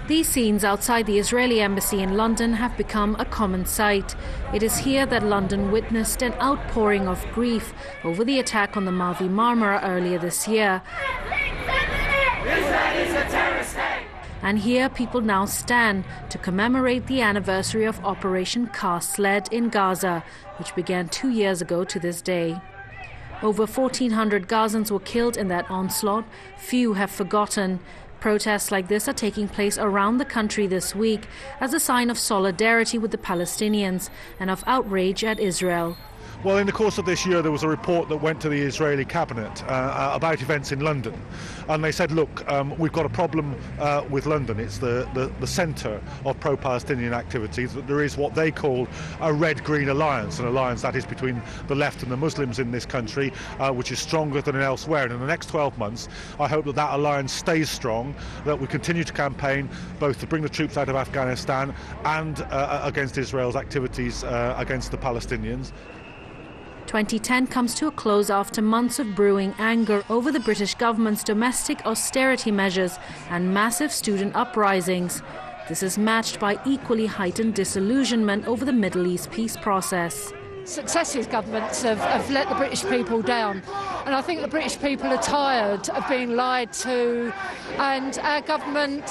These scenes outside the Israeli embassy in London have become a common sight. It is here that London witnessed an outpouring of grief over the attack on the Mavi Marmara earlier this year. And here people now stand to commemorate the anniversary of Operation Cast Lead in Gaza, which began 2 years ago to this day. Over 1,400 Gazans were killed in that onslaught. Few have forgotten. Protests like this are taking place around the country this week as a sign of solidarity with the Palestinians and of outrage at Israel. Well, in the course of this year, there was a report that went to the Israeli cabinet about events in London. And they said, look, we've got a problem with London. It's the centre of pro-Palestinian activities. That there is what they call a red-green alliance, an alliance that is between the left and the Muslims in this country, which is stronger than elsewhere. And in the next 12 months, I hope that that alliance stays strong, that we continue to campaign both to bring the troops out of Afghanistan and against Israel's activities against the Palestinians. 2010 comes to a close after months of brewing anger over the British government's domestic austerity measures and massive student uprisings. This is matched by equally heightened disillusionment over the Middle East peace process. Successive governments have let the British people down, and I think the British people are tired of being lied to and our government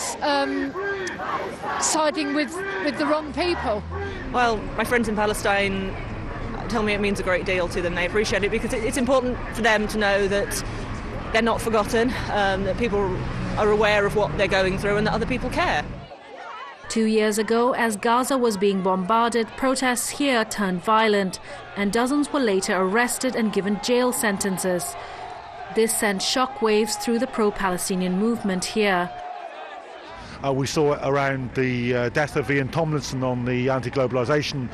siding with the wrong people. Well, my friends in Palestine tell me it means a great deal to them. They appreciate it because it's important for them to know that they're not forgotten, that people are aware of what they're going through and that other people care. 2 years ago, as Gaza was being bombarded, protests here turned violent and dozens were later arrested and given jail sentences. This sent shockwaves through the pro-Palestinian movement here. We saw it around the death of Ian Tomlinson on the anti-globalisation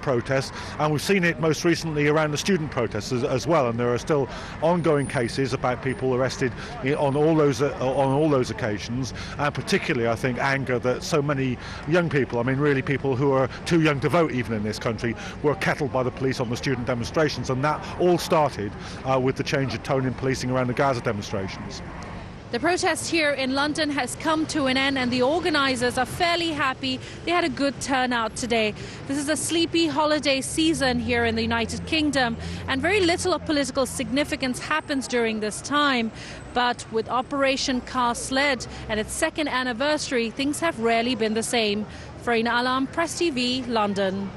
protests, and we've seen it most recently around the student protests as well. And there are still ongoing cases about people arrested on all those occasions, and particularly, I think, anger that so many young people, I mean, really people who are too young to vote even in this country, were kettled by the police on the student demonstrations, and that all started with the change of tone in policing around the Gaza demonstrations. The protest here in London has come to an end and the organisers are fairly happy. They had a good turnout today. This is a sleepy holiday season here in the United Kingdom and very little of political significance happens during this time. But with Operation Cast Lead and its second anniversary, things have rarely been the same. Farina Alam, Press TV, London.